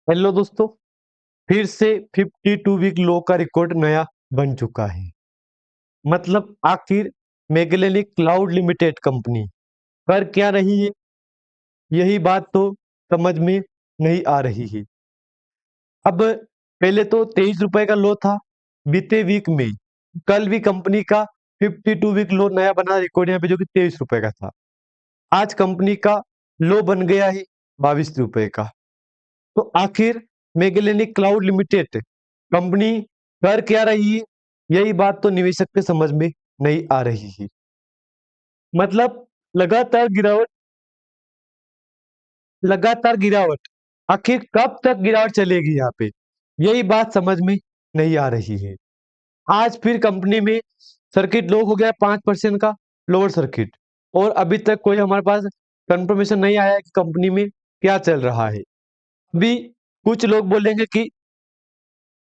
Hello दोस्तों। फिर से 52 वीक लो का रिकॉर्ड नया बन चुका है। मतलब आखिर मैगेलेनिक क्लाउड लिमिटेड कंपनी कर क्या रही है, यही बात तो समझ में नहीं आ रही है। अब पहले तो 23 रुपए का लो था बीते वीक में। कल भी कंपनी का 52 वीक लो नया बना रिकॉर्ड यहाँ पे, जो कि 23 रुपए का था। आज कंपनी का लो बन गया है 22 रुपए का। तो आखिर मैगेलेनिक क्लाउड लिमिटेड कंपनी कर क्या रही है, यही बात तो निवेशक के समझ में नहीं आ रही है। मतलब लगातार गिरावट, लगातार गिरावट। आखिर कब तक गिरावट चलेगी यहाँ पे, यही बात समझ में नहीं आ रही है। आज फिर कंपनी में सर्किट लो हो गया 5% का, लोअर सर्किट। और अभी तक कोई हमारे पास कंफर्मेशन नहीं आया है कि कंपनी में क्या चल रहा है। अभी कुछ लोग बोलेंगे कि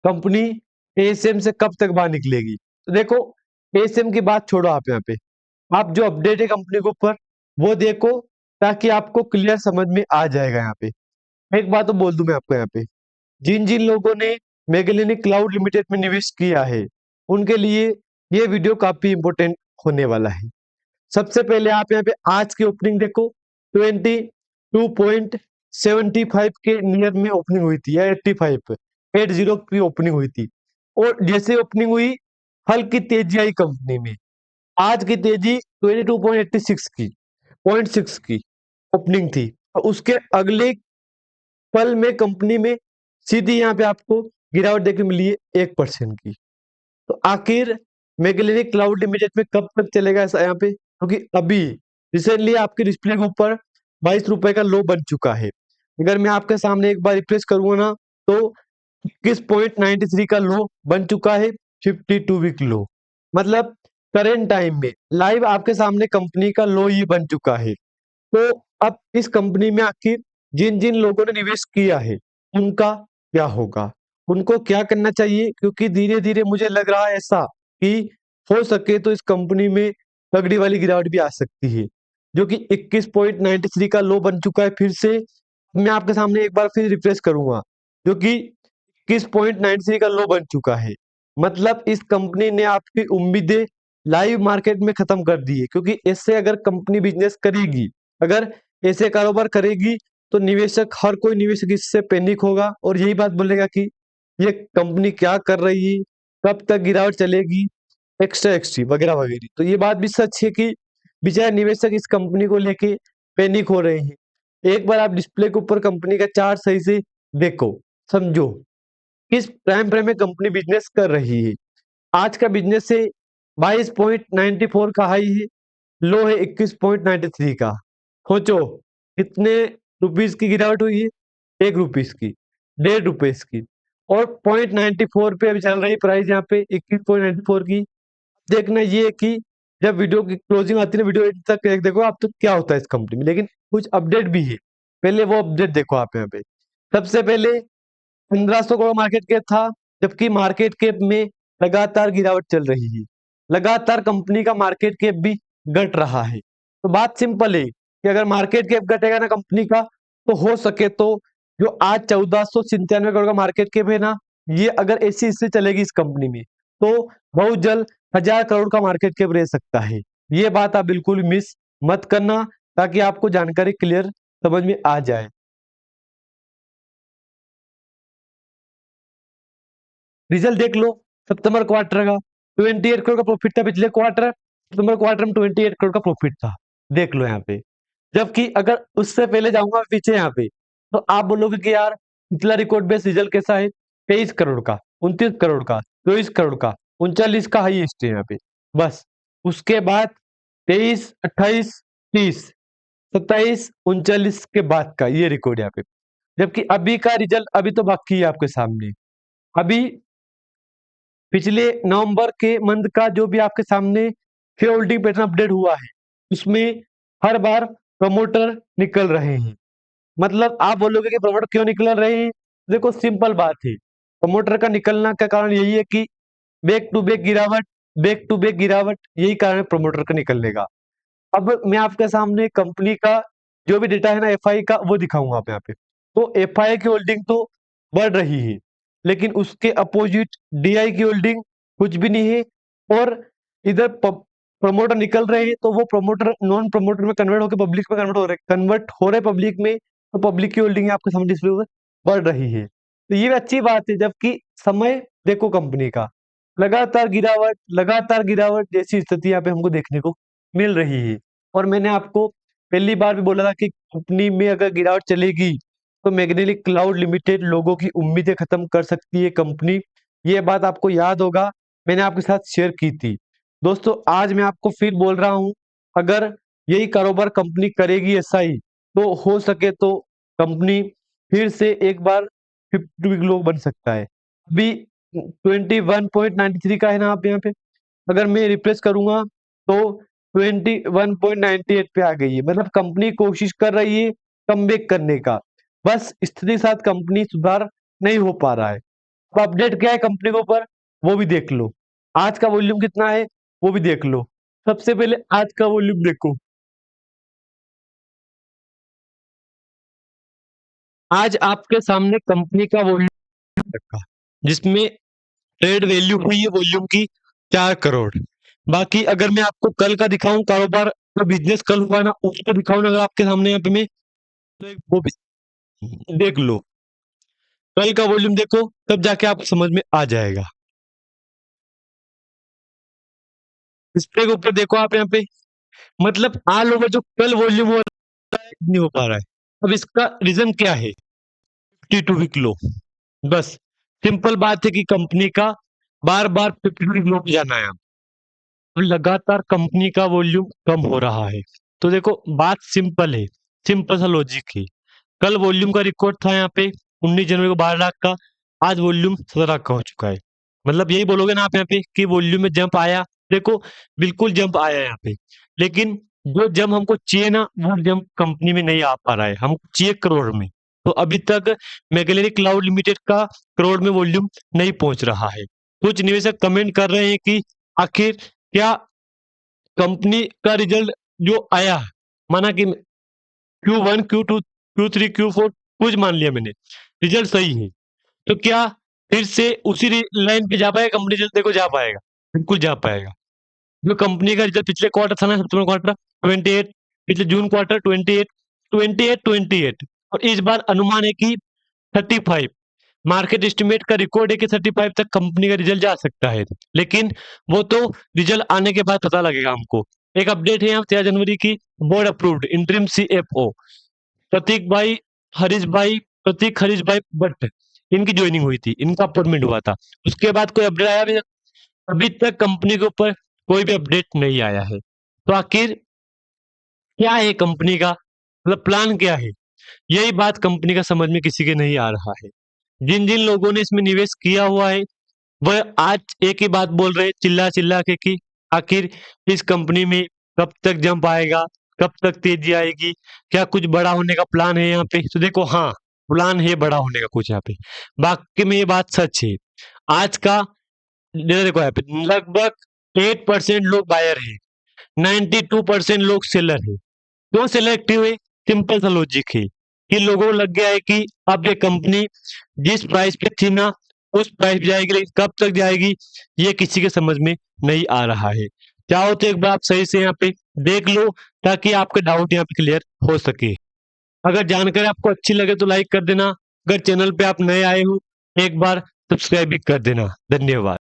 कंपनी एएसएम से कब तक बाहर निकलेगी। तो देखो, एएसएम की बात छोड़ो, आप यहाँ पे आप जो अपडेट है कंपनी के ऊपर वो देखो, ताकि आपको क्लियर समझ में आ जाएगा। यहाँ पे एक बात तो बोल दूं मैं आपको, यहाँ पे जिन जिन लोगों ने मैगेलेनिक क्लाउड लिमिटेड में निवेश किया है उनके लिए ये वीडियो काफी इंपॉर्टेंट होने वाला है। सबसे पहले आप यहाँ पे आज की ओपनिंग देखो। 22.75 के नियर में ओपनिंग हुई थी, या 85 की ओपनिंग हुई थी। और जैसे ओपनिंग हुई, हल्की तेजी आई कंपनी में। आज की तेजी 22.86 की, 0.6 की ओपनिंग थी। और उसके अगले पल में कंपनी में सीधी यहाँ पे आपको गिरावट देखने मिली है 1% की। तो आखिर मैगेलेनिक क्लाउड लिमिटेड में कब तक चलेगा ऐसा यहाँ पे, क्योंकि अभी रिसेंटली आपके डिस्प्ले के ऊपर 22 रुपए का लो बन चुका है। अगर मैं आपके सामने एक बार रिफ्रेश करूंगा ना, तो 21.93 का लो बन चुका है, 52 वीक लो। मतलब करेंट टाइम में लाइव आपके सामने कंपनी का लो ये बन चुका है। तो अब इस कंपनी में आखिर जिन जिन लोगों ने निवेश किया है उनका क्या होगा, उनको क्या करना चाहिए। क्योंकि धीरे धीरे मुझे लग रहा है ऐसा कि हो सके तो इस कंपनी में तगड़ी वाली गिरावट भी आ सकती है, जो कि 21.93 का लो बन चुका है फिर से। मैं आपके सामने एक बार फिर रिफ्रेश करूंगा, जो कि 21.93 का लो बन चुका है। मतलब इस कंपनी ने आपकी उम्मीदें लाइव मार्केट में खत्म कर दी है। क्योंकि इससे अगर कंपनी बिजनेस करेगी, अगर ऐसे कारोबार करेगी, तो निवेशक, हर कोई निवेशक इससे पैनिक होगा और यही बात बोलेगा कि ये कंपनी क्या कर रही है, कब तक गिरावट चलेगी, एक्स्ट्रा एक्स्ट्री वगैरह वगैरह। तो ये बात भी सच है कि बेचारे निवेशक इस कंपनी को लेके पैनिक हो रहे हैं। एक बार आप डिस्प्ले के ऊपर कंपनी का चार्ट सही से देखो, समझो किस टाइम फ्रेम में कंपनी बिजनेस कर रही है। आज का बिजनेस से 22.94 का हाई है, लो है 21.93 का। सोचो कितने रुपीस की गिरावट हुई है, 1 रुपीस की, 1.5 रुपीस की। और 0.94 पे अभी चल रही प्राइस यहाँ पे 21.94 की। देखना ये है कि जब वीडियो की क्लोजिंग आती है ना, वीडियो एंड तक देखो आप तो क्या होता है इस कंपनी में। लेकिन कुछ अपडेट भी है, पहले वो अपडेट देखो आप यहाँ पे। सबसे पहले 1500 करोड़ मार्केट कैप था, जबकि मार्केट कैप में लगातार गिरावट चल रही है। लगातार कंपनी का मार्केट कैप भी घट रहा है। तो बात सिंपल है कि अगर मार्केट कैप घटेगा ना कंपनी का, तो हो सके तो जो आज 1497 करोड़ का मार्केट कैप है ना, ये अगर ऐसी इससे चलेगी इस कंपनी में, तो बहुत जल्द 1000 करोड़ का मार्केट कैप रह सकता है। ये बात आप बिल्कुल मिस मत करना, ताकि आपको जानकारी क्लियर समझ में आ जाए। रिजल्ट देख लो, सितंबर क्वार्टर का 28 करोड़ का प्रॉफिट था। पिछले क्वार्टर, सितंबर क्वार्टर में 28 करोड़ का प्रॉफिट था। देख लो यहाँ पे। जबकि अगर उससे पहले जाऊंगा पीछे यहाँ पे, तो आप बोलोगे कि यार पिछला रिकॉर्ड बेस्ड रिजल्ट कैसा है, 23 करोड़ का, 29 करोड़ का, 24 करोड़ का, 39 का हाईएस्ट है यहाँ पे। बस उसके बाद 23, 28, 30, 27, 39 के बाद का ये रिकॉर्ड यहाँ पे। जबकि अभी का रिजल्ट अभी तो बाकी है आपके सामने। अभी पिछले नवंबर के मंथ का जो भी आपके सामने शेयर होल्डिंग पैटर्न अपडेट हुआ है, उसमें हर बार प्रमोटर निकल रहे हैं। मतलब आप बोलोगे कि प्रमोटर क्यों निकल रहे हैं, देखो सिंपल बात है। प्रमोटर का निकलना का कारण यही है कि बैक टू बैक गिरावट, बैक टू बैक गिरावट, यही कारण है प्रमोटर का निकलने का। अब मैं आपके सामने कंपनी का जो भी डेटा है ना, एफआई का, वो दिखाऊंगा आप यहाँ पे। तो एफआई की होल्डिंग तो बढ़ रही है, लेकिन उसके अपोजिट डीआई की होल्डिंग कुछ भी नहीं है। और इधर प्रमोटर निकल रहे हैं, तो वो प्रमोटर नॉन प्रमोटर में कन्वर्ट होकर पब्लिक में कन्वर्ट हो रहे पब्लिक में, तो पब्लिक की होल्डिंग आपके सामने डिस्प्ले होकर बढ़ रही है। तो ये भी अच्छी बात है, जबकि समय देखो कंपनी का लगातार गिरावट जैसी स्थिति यहाँ पे हमको देखने को मिल रही है। और मैंने आपको पहली बार भी बोला था कि कंपनी में अगर गिरावट चलेगी तो मैग्नेटिक क्लाउड लिमिटेड लोगों की उम्मीदें खत्म कर सकती है कंपनी। ये बात आपको याद होगा, मैंने आपके साथ शेयर की थी। दोस्तों आज मैं आपको फिर बोल रहा हूं, अगर यही कारोबार कंपनी करेगी ऐसा ही, तो हो सके तो कंपनी फिर से एक बार 50 वीक लो बन सकता है। अभी 21.93 का है ना आप यहाँ पे, अगर मैं रिप्लेस करूंगा तो 21.98 पे आ गई है। मतलब कंपनी कोशिश कर रही है कमबैक करने का, बस स्थिति के साथ कंपनी सुधार नहीं हो पा रहा है। अब अपडेट क्या है कंपनी के ऊपर वो भी देख लो, आज का वॉल्यूम कितना है वो भी देख लो। सबसे पहले आज का वॉल्यूम देखो, आज आपके सामने कंपनी का वॉल्यूम रखा, जिसमें ट्रेड वैल्यू हुई है वॉल्यूम की 4 करोड़। बाकी अगर मैं आपको कल का दिखाऊं कारोबार का बिजनेस कल हुआ ना उसको दिखाऊं ना अगर आपके सामने यहाँ पे मैं, तो वो भी देख लो, कल का वॉल्यूम देखो, तब जाके आपको समझ में आ जाएगा। डिस्प्ले के ऊपर देखो आप यहाँ पे, मतलब ऑल ओवर जो कल वॉल्यूम हो रहा है नहीं हो पा रहा है। अब इसका रीजन क्या है? 52 वीक लो, बस सिंपल बात है कि कंपनी का बार बार 52 वीक लो पे जाना है। अब लगातार कंपनी का वॉल्यूम कम हो रहा है, तो देखो बात सिंपल है, सिंपल सा लॉजिक है। कल वॉल्यूम का रिकॉर्ड था यहाँ पे 19 जनवरी को 12 लाख का, आज वॉल्यूम 17 लाख का हो चुका है। मतलब यही बोलोगे ना आप यहाँ पे कि वॉल्यूम में जंप आया, देखो बिल्कुल जंप आया यहाँ पे, लेकिन जो जंप हमको चाहिए ना वो जंप कंपनी में नहीं आ पा रहा है, हमको चाहिए करोड़ में। तो अभी तक मैगलेरी क्लाउड लिमिटेड का करोड़ में वॉल्यूम नहीं पहुंच रहा है। कुछ निवेशक कमेंट कर रहे हैं कि आखिर क्या कंपनी का रिजल्ट जो आया, माना कि Q1 Q2 Q3 Q4 कुछ मान लिया मैंने, रिजल्ट सही है, तो क्या फिर से उसी लाइन पे जा पाएगा कंपनी? रिजल्ट देखो जा पाएगा, बिल्कुल जा पाएगा। जो कंपनी का रिजल्ट पिछले क्वार्टर था ना, सितंबर क्वार्टर 28, पिछले जून क्वार्टर 28, 28 और इस बार अनुमान है कि 35। मार्केट एस्टिमेट का रिकॉर्ड है कि 35 तक कंपनी का रिजल्ट जा सकता है, लेकिन वो तो रिजल्ट आने के बाद पता लगेगा हमको। एक अपडेट है यहाँ 13 जनवरी की, बोर्ड अप्रूव्ड इंटरिम CFO प्रतीक भाई हरीश भाई प्रतीक हरीश भाई भट्ट, इनकी ज्वाइनिंग हुई थी, इनका अपॉइंटमेंट हुआ था। उसके बाद कोई अपडेट आया भी? अभी तक कंपनी के ऊपर कोई भी अपडेट नहीं आया है। तो आखिर क्या है कंपनी का, मतलब प्लान क्या है? यही बात कंपनी का समझ में किसी के नहीं आ रहा है। जिन जिन लोगों ने इसमें निवेश किया हुआ है वह आज एक ही बात बोल रहे चिल्ला चिल्ला के कि आखिर इस कंपनी में कब तक जंप आएगा, कब तक तेजी आएगी, क्या कुछ बड़ा होने का प्लान है यहाँ पे? तो देखो हाँ, प्लान है बड़ा होने का कुछ यहाँ पे, बाकी में ये बात सच है। आज का डेटा देखो यहाँ पे, लगभग 8% लोग बायर है, 92% लोग सेलर है। क्यों सेलर एक्टिव है? सिंपल सा लॉजिक है कि लोगों को लग गया है कि अब ये कंपनी जिस प्राइस पे थी ना उस प्राइस पे जाएगी, लेकिन कब तक जाएगी ये किसी के समझ में नहीं आ रहा है। चाहो तो एक बार आप सही से यहाँ पे देख लो, ताकि आपके डाउट यहाँ पे क्लियर हो सके। अगर जानकारी आपको अच्छी लगे तो लाइक कर देना, अगर चैनल पे आप नए आए हो एक बार सब्सक्राइब भी कर देना। धन्यवाद।